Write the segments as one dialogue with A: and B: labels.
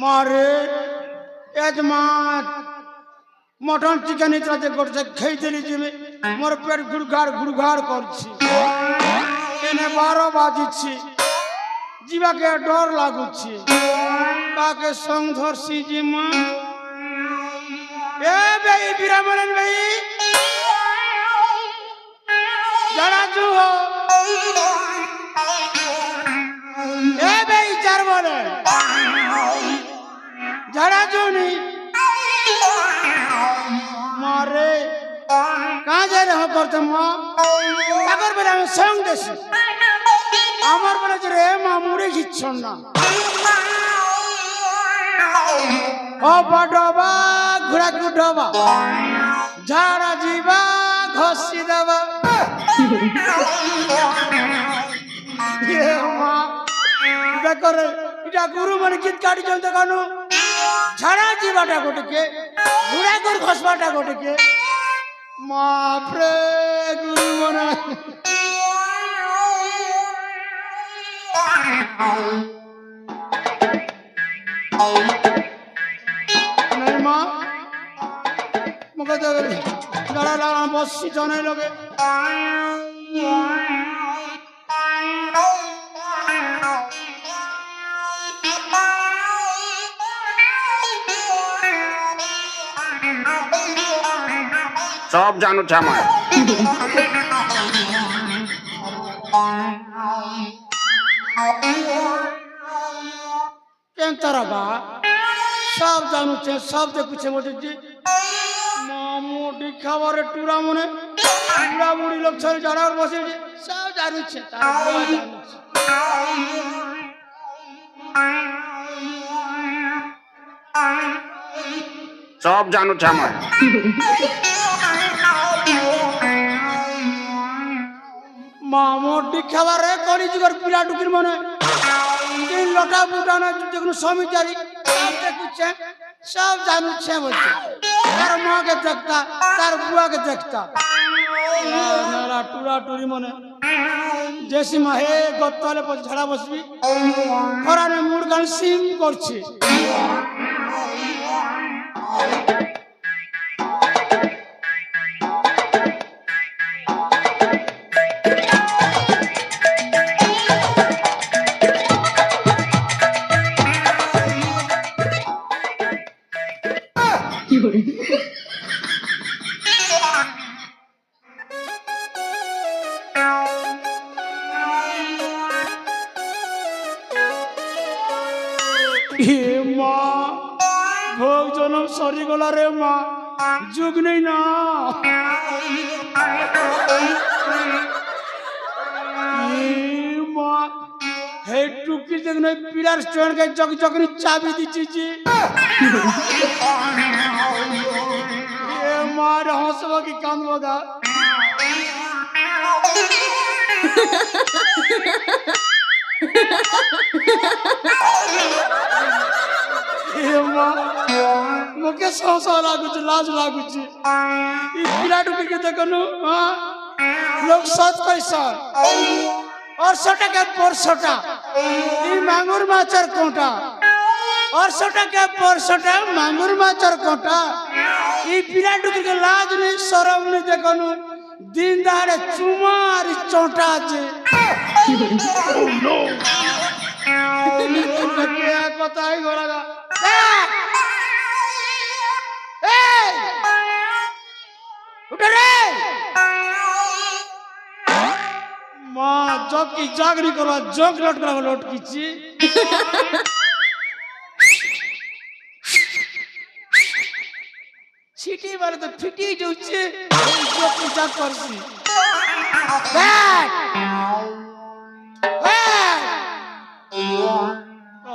A: মারে mutton chicken ইত্যাদি করছে খেয়ে দিলি জিমে মোর পেট গুড়ঘাড় করছি এনে 12 বাজিছি জীবাকে ডর লাগুছি কাকে সং ধরছি জিমা এ ভাই বিরামন ভাই যারা জুহ এ ভাই চার বলে যারা জুনি মারে কাঁ যাই রহ করতে মা তাকর বেলা আমি সং দেছি আমার বলে যে রে মা মুড়ে ঘিচ্ছ না অবা ডবা ঘোড়া ডবা ঝাড়া ଯିବା ঘষি দেবা দেখরে এটা গুরু মানে গীত কাটিছেন দেখানো ঝাড়া ଯିବାটা গোটেকে ঘোড়া ঘষবাটা গোটেকে মাপরে গুরু মানে नहीं माँ मुझे तो लड़ा लड़ा बहुत सी जाने लगे
B: सब जानू छामा
A: तरबा सब जानू सब देखुचे मोदी मोटी खाबारे टूरा मने बुढ़ा बुढ़ी लोग छल जाना और बसे सब जानू
B: सब जानू छामा
A: मोटी खाबारे करी जुगर पिला टुकिर मने तीन लोटा बुटाना देखो समिचारी सब देखुचे सब जानू छे बोलते तार मां के देखता तार बुआ के देखता नारा टूरा टूरी मने जैसी माहे गत्ताले पर झड़ा बसबी खराने मुड़ गान सिम करछी भोग जनम सरी गला रे माँ जुग नहीं ना माँ हे टुकी देखने पिलर स्टैंड के जग जगनी चाबी दी चीजी ये माँ हंसवा की कान बगा मुके सौसा लागुच लाज लागुच ई पिला टुकी के देखनु हां लोग सच पैसा और सटा के परसटा ई मांगुर माचर कोटा और सटा के परसटा मांगुर माचर कोटा ई पिला टुकी के लाज नहीं शरम नहीं देखनु दिन दाड़े चुमार चोटा जे ओह नो क्या पता ही गोरागा माँ जब की जागरी करवा जग लट करा लट कीची सीटी मारे तो फिटी जाउछे जब की जाग करसी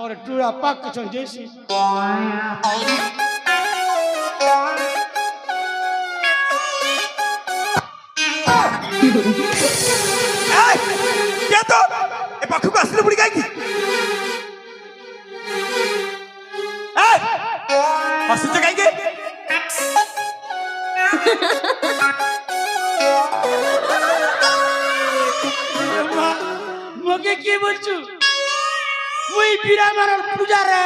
A: और टूरा पाक छन जैसी
C: क्या तो ए पाखु को असली बुड़ी गायकी ए हंसते गायके
A: मगे की बोलछु মুই বিরামার পূজারে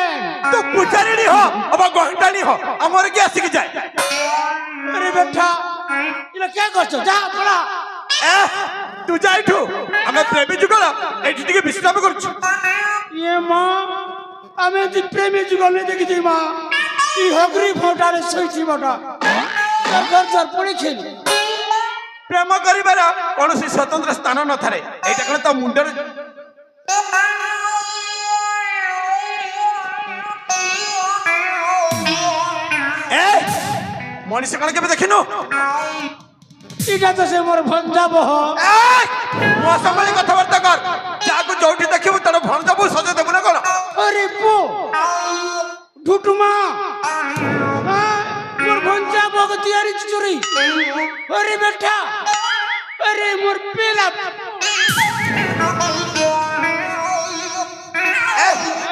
C: তো পূজারিনী হ অবা গহটানি হ আমার কি আসি কি যায়
A: আরে বেটা ইলা কে করছো যা পড়া
C: এ তুই যাইঠু আমি প্রেমী যুগল এইটি টিকে বিশ্রাম করছি
A: ইয়ে মা আমি যে প্রেমী যুগলে দেখেছি মা ই হগরি ফোটারে সইছি বটা ঘর পড়েছিল
C: প্রেম করিবার কৌশি স্বতন্ত্র স্থান নথারে এইটা কোন তো মুন্ডরে এ মনিষ কোন কেবে দেখিনু
A: এটা তো সে মোর ভঞ্জাব
C: ମୋ ସମ୍ଭାଳି କଥାବାର୍ତ୍ତା କର ଯାହାକୁ ଯୋଉଠି ଦେଖିବୁ ତାର ଭଣଜାକୁ ସଜେଇ ଦେବୁ ନା କଣ
A: আরে পো ঢুটুমা মোর ভঞ্জাব তিয়ারি চুরি আরে বেটা আরে মোর পেলা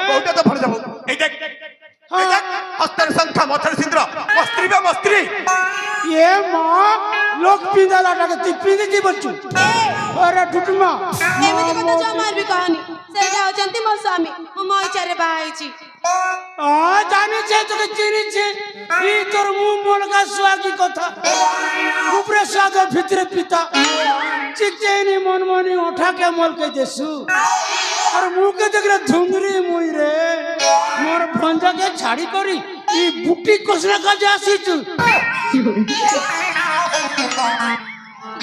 C: କୋଉଟା ତ ଭଣଜାକୁ ଏଇଟା ଏଇଟା ହସ୍ତରେ ଶଙ୍ଖ ମଥରେ ସିନ୍ଦୁର ମସ୍ତ୍ରୀ ବା ମସ୍ତ୍ରୀ
A: এ মা লোক পিঁদালাটাকে তুই পিঁধেছি বলছু আরে ঢুটুমা
D: ଏମିତି କଥା ଜମାର ବି କହନି ସେଇଟା ହଉଛନ୍ତି ମୋ ସ୍ୱାମୀ ମୁଁ ମୋ ଇଚ୍ଛାରେ ବାହା ହେଇଛି
A: জানিছে তোকে চিনিছে ই তোর মুখ মলকা সুয়াগি কথা উপরে স্বাদ ভিতরে পিতা চিকচেনি মনমনি ওঠাকে মলকে দেসু আর মুখে দেখলে ধুমরি মুই রে মোর ভঞ্জাকে ছাড়ি করি ই বুটি কোসনা কাজে আসিছু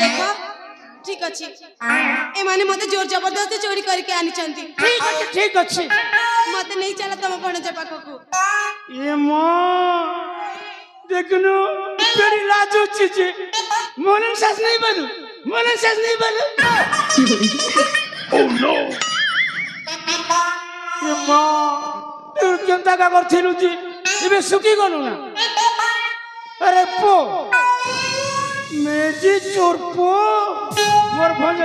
D: ଦେଖ ଠିକ ଅଛି ଏମାନେ ମତେ ଜୋର ଜବରଦସ୍ତି ଚୋରି କରିକି ଆଣିଛନ୍ତି
A: ঠিক আছে
D: ମତେ ନେଇ ଚାଲ ତମ ଭଣଜା ପାଖକୁ
A: এ মা দেখনু বেরি লাজ হচ্ছে যে মনের শ্বাস নেই বলু মনের শ্বাস নেই বলু এ মা তুই চিন্তা কা করছিলু যে এবে সুখী গলু না আরে পো মেজি চোর পো মোর ভঞ্জ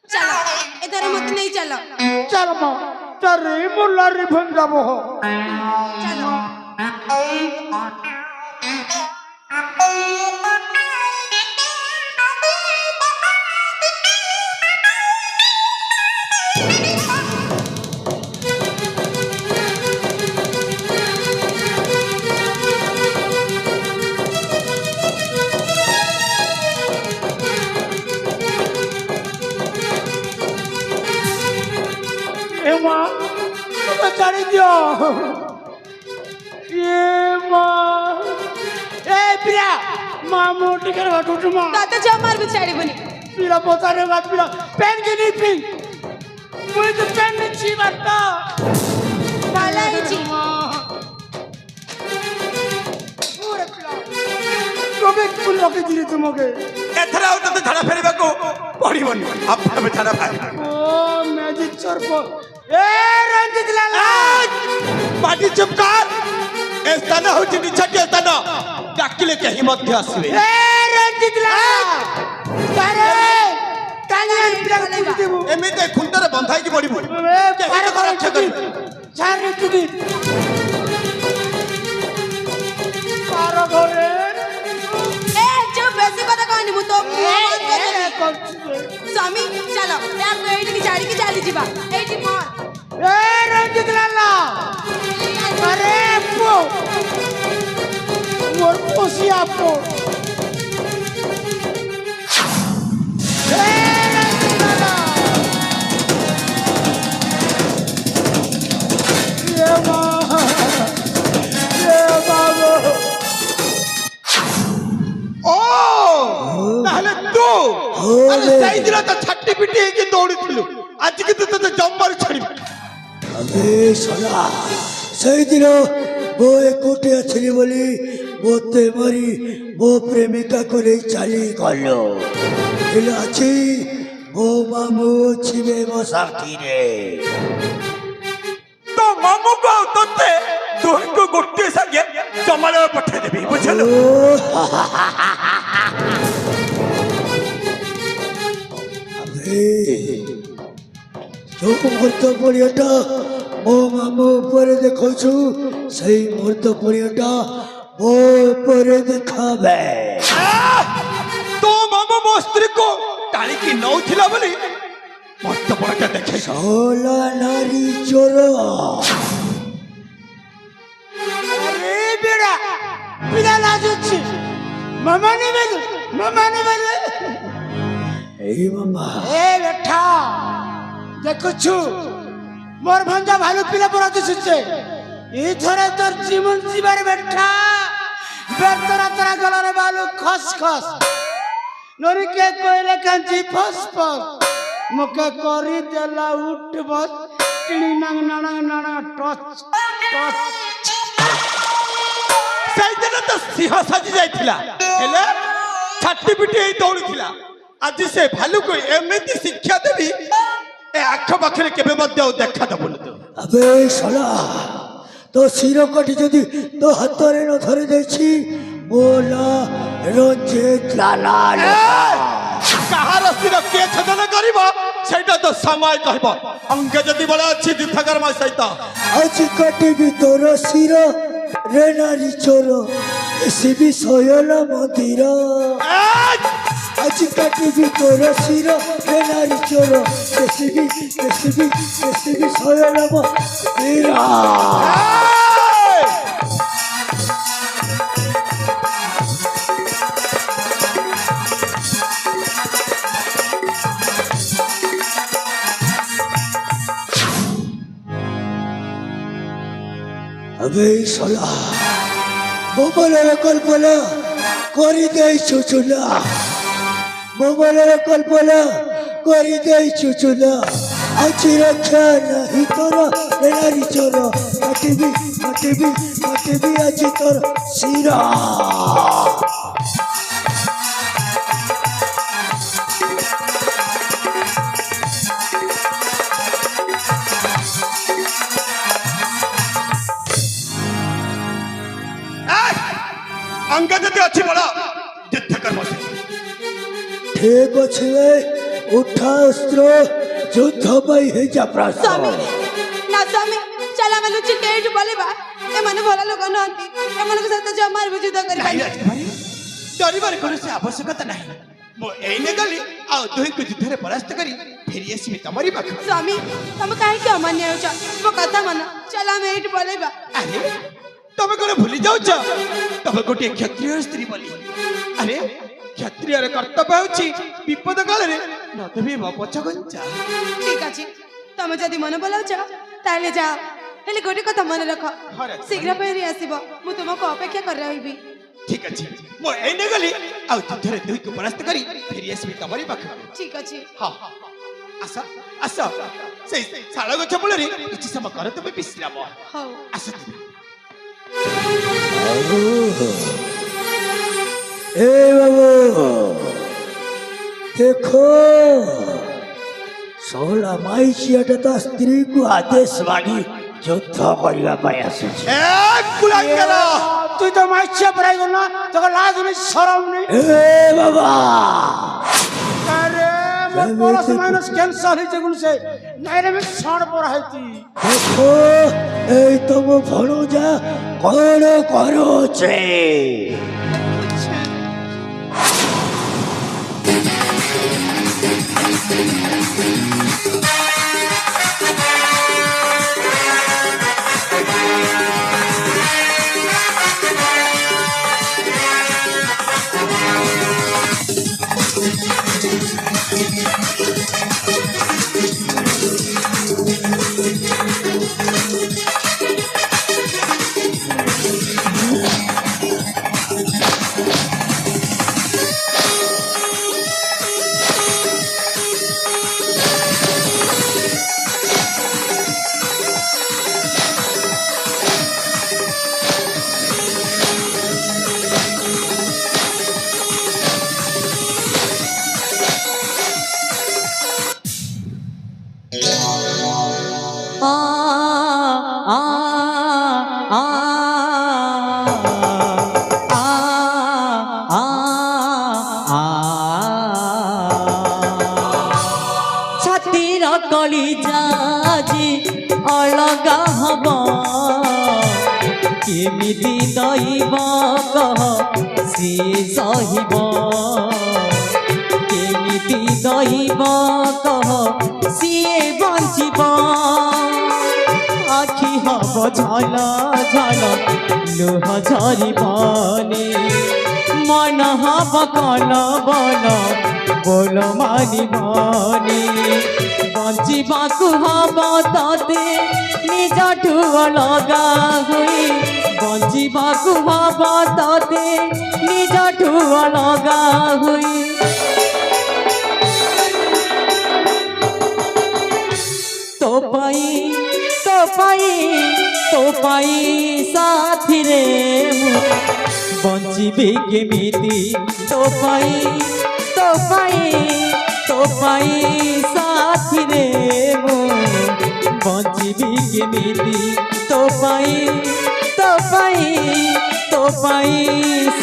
D: ଚାଲ ଏଥର ମତେ ନେଇ ଚାଲ
A: চল মা তারে মোল্লারে ভঞ্জাবো
D: ଚାଲ
A: এ মা তোকে ছাড়ি দিও এ মা এ পিরা মা মোটি করে ঘটুটু মা
D: ତତେ ଜମାର ବି ଛାଡ଼ିବୁନି
A: পিরা পোতারে বাদ পিরা প্যান কে নি পিন মুই তো প্যান নিছি বাটা
D: ଭଲ ହେଇଛି
A: মা ওরে পিরা কবে ফুল লকে দিলি তোমাকে
C: ଏଥର ଆଉ ତତେ ଝାଡ଼ା ଫେରିବାକୁ ପଡ଼ିବନି ଆପଣ ଝାଡ଼ା ଫେରିବ
A: ও ম্যাজিক চর্প এ রঞ্জিত লালা
C: ପାଟି ଚୁପ୍ କର ଏ ସ୍ଥାନ ହେଉଛି ନିଛାଟିଆ ସ୍ଥାନ ଡାକିଲେ କେହି ମଧ୍ୟ ଆସିବେ
A: এ রঞ্জিত লালা আরে টানিয়ে পিরা কুটি দেবো
C: ଏମିତି ଖୁଣ୍ଟରେ ବନ୍ଧା ହେଇକି ପଡ଼ିବୁ
A: এ পারে করে চুকি ছাড় চুকি পার ঘরে
D: ଏ ଯୋଉ ବେଶୀ କଥା କହନି ମୁଁ ତ
A: করছি
D: ସ୍ୱାମୀ ଚାଲ ୟାକୁ ଏଇଠିକି ଛାଡ଼ିକି ଚାଲିଯିବା ଏଇଠି ମର
A: এ রঞ্জিত লালা আরে পো মোর পশিয়া পো এ রঞ্জিত লালা এ মা এ বাবু
C: ଓ ତାହେଲେ ତୁ ଆରେ ସେଇଦିନ ତ ଛାଟି ପିଟି ହେଇକି ଦୌଡ଼ିଥିଲୁ ଆଜି କିନ୍ତୁ ତତେ ଜମ୍ମାରୁ ଛାଡ଼ିବି
E: আবে শোনা সেই দিন বউ একুটে ছিলি বলি মতে মারি বউ প্রেমিকা করে চালি গেল এলে আছি বউ মামু ছিবে বসাকি রে
C: ତୋ ମାମୁକୁ ଆଉ ତତେ ଦୁହିଁକୁ ଗୋଟିଏ ସାଙ୍ଗେ ଜମାଳୟ ପଠେଇଦେବି ବୁଝିଲୁ
E: আবে ଯୋଉ ମୁହୂର୍ତ୍ତ ପଡ଼ିଆଟା ମୋ ମାମୁ ଉପରେ ଦେଖାଉଛୁ ସେଇ ମୁହୂର୍ତ୍ତ ପଡ଼ିଆଟା ମୋ ଉପରେ ଦେଖାବେ
C: ତୋ ମାମୁ ମୋ ସ୍ତ୍ରୀକୁ টাଣିকি নଉଥିଲା ବୋଲି ମସ୍ତ ବଡ଼ଟା ଦେଖେ
E: সোলা নারী চোর
A: আরে বেড়া পিলা লাজুছি মামানি বেলু
E: এই মামা
A: এ বেঠা দেখুছু মোর ভঞ্জা ভালো পিলা পড়া দিছে এই ধরে তোর জীবন জীবার বেঠা বেতরা তরা গলারে বালু খস খস নরিকে কইলে কাঞ্চি ফস ফস মুখে করি দেলা উঠ বস টিনি নাং নাং নাং টচ টচ
C: ସେଇଦିନ ତ ସିଂହ ସାଜି ଯାଇଥିଲା ହେଲେ ଛାଟି ପିଟି ହେଇ ଦୌଡୁଥିଲା ଆଜି ସେ ଭାଲୁକୁ ଏମିତି ଶିକ୍ଷା ଦେବି ଏ ଆଖପାଖରେ କେବେ ମଧ୍ୟ ଆଉ ଦେଖା ଦେବୁନି ତୁ
E: আবে সোলা তো শিরকটি যদি তো হাতরে ন ধরে দেখছি মোলা রঞ্জিত লালা
C: କାହାର ସ୍ଥିର କିଏ ଛେଦନ କରିବ ସେଇଟା ତ ସମୟ କହିବ ଅଙ୍ଗେ ଯଦି ବଳ ଅଛି ଯୁଦ୍ଧକର୍ମ ସହିତ
E: আজ কাটিবি তোর শির রে নারী চোর এসিবি শয়ন মন্দির আজ কাটিবি তোর শির রে নারী চোর এসিবি শয়ন মন্দির আবে সোলা মোবাইলের কল্পনা করি দেই চুচুলা মোবাইলের কল্পনা করি দেই চুচুলা আছি রক্ষা নাহি তোর নারী চোর কাটিবি আছি তোর শিরা
C: ଅଙ୍ଗ ଯଦି ଅଛି ବଳ ଯୁଦ୍ଧକର୍ମ ସହିତ
E: ঠিক আছে উঠা অস্ত্র যুদ্ধ পাই হয়ে যা প্রস্তুত
D: স্বামী না স্বামী চাল ଆମେ ଲୁଚିକି ଏଇଠୁ ପଳେଇବା ଏମାନେ ଭଲ ଲୋକ ନୁହନ୍ତି ଏମାନଙ୍କ ସହିତ ଜମାରୁ ବି ଯୁଦ୍ଧ କରିପାରିବା
C: ଡରିବାର କୌଣସି ଆବଶ୍ୟକତା ନାହିଁ ମୁଁ ଏଇନେ ଗଲି ଆଉ ଦୁହିଁକୁ ଯୁଦ୍ଧରେ ପରାସ୍ତ କରି ଫେରି ଆସିବି ତମରି ପାଖକୁ
D: ସ୍ୱାମୀ ତମେ କାହିଁକି ଅମାନ୍ୟ ହେଉଛ ମୋ କଥା ମାନ ଚାଲ ଆମେ ଏଇଠୁ ପଳେଇବା
C: ଆରେ ତମେ କଣ ଭୁଲି ଯାଉଛ ତମେ ଗୋଟିଏ କ୍ଷତ୍ରିୟ ସ୍ତ୍ରୀ ବୋଲି ଆରେ କ୍ଷତ୍ରିୟର କର୍ତ୍ତବ୍ୟ ହେଉଛି ବିପଦ କାଳରେ ନଦେବି ମୋ ପଛ ଘଞ୍ଚା
D: ଠିକ ଅଛି ତମେ ଯଦି ମନ ବଲାଉଛ ତାହେଲେ ଯାଅ ହେଲେ ଗୋଟେ କଥା ମନେ ରଖ ଶୀଘ୍ର ଫେରି ଆସିବ ମୁଁ ତୁମକୁ ଅପେକ୍ଷା କରି ରହିବି
C: ଠିକ ଅଛି ମୁଁ ଏଇନେ ଗଲି ଆଉ ଯୁଦ୍ଧରେ ଦୁହିଁକୁ ପରାସ୍ତ କରି ଫେରି ଆସିବି ତମରି ପାଖକୁ
D: ଠିକ ଅଛି
C: ହଁ ଆସ ଆସ ସେଇ ଶାଳ ଗଛ ମୂଳରେ କିଛି ସମୟ କର ତମେ ବିଶ୍ରାମ
D: ହଉ
C: ଆସ ତୁମେ
E: এ বাবু দেখো সোলা মাইচিয়াটা তা স্ত্রীକୁ আদেশ মানি যুদ্ধ କରିବା ପାଇଁ ଆସୁଛି
C: ଏ କୁଳାଙ୍ଗର
A: তুই তো মাইছিয়া পড়াই গো না তোকে লাজ নেই শরম নেই
E: এ বাবা
A: আরে মোর প্লাস মাইনাস ক্যান্সার হইছে গুনছে নাইরে মে ছড় পড়া হইতি
E: দেখো এই তম ভণজা কଣ କରୁছে
F: ଛାତିର କଳିଜା ଆଜି ଅଲଗା ହବ କେମିତି ଦଇବ କହ ସିଏ ସହିବ କେମିତି ଯଦି ଦଇବ କହ ସିଏ ବଞ୍ଚିବ ଆଖି ହବ ଝଲ ଝଲ ଲୁହ ଝରିବନି ମନ ହବ କଲ ବଲ ବୋଲ ମାରିବନି ବଞ୍ଚିବାକୁ ହବ ତତେ ନିଜଠୁ ଅଲଗା ହୋଇ ବଞ୍ଚିବାକୁ ହବ ତତେ ନିଜଠୁ ଅଲଗା ହୋଇ ତୋ ପାଇଁ ସାଥିରେ ମୁଁ ବଞ୍ଚିବି କେମିତି ତୋ ପାଇଁ ସାଥିରେ ମୁଁ ବଞ୍ଚିବି କେମିତି ତୋ ପାଇଁ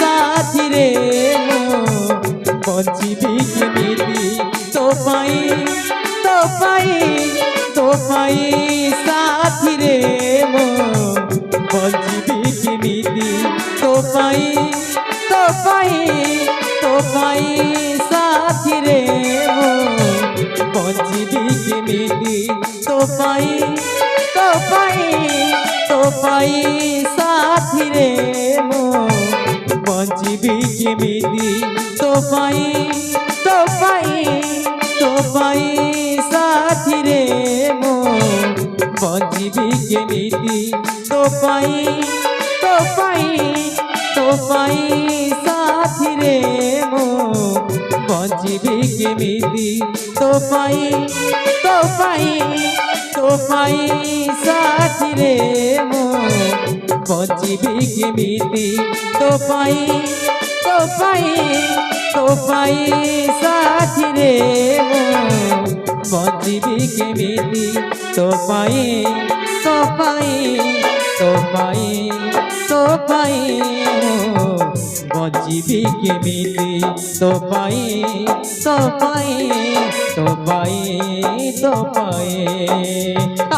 F: ସାଥିରେ ମୁଁ ବଞ୍ଚିବି କେମିତି ତୋ ପାଇଁ ସାଥିରେ ମୁଁ ବଞ୍ଚିବି କେମିତି ତୋ ପାଇଁ ସାଥିରେ ମୁଁ ବଞ୍ଚିବି କେମିତି ତୋ ପାଇଁ ସାଥିରେ ମୁଁ ବଞ୍ଚିବି କେମିତି ତୋ ପାଇଁ ସାଥିରେ ମୁଁ ବଞ୍ଚିବି କେମିତି ତୋ ପାଇଁ ସାଥିରେ ମୁଁ ବଞ୍ଚିବି କେମିତି ତୋ ପାଇଁ ସାଥିରେ ମୁଁ ବଞ୍ଚିବି କେମିତି ତୋ ପାଇଁ ସାଥିରେ ମୁଁ ବଞ୍ଚିବି କେମିତି ତୋ ପାଇଁ ବଞ୍ଚିବି କେମିତି ତୋ ପାଇଁ ଆ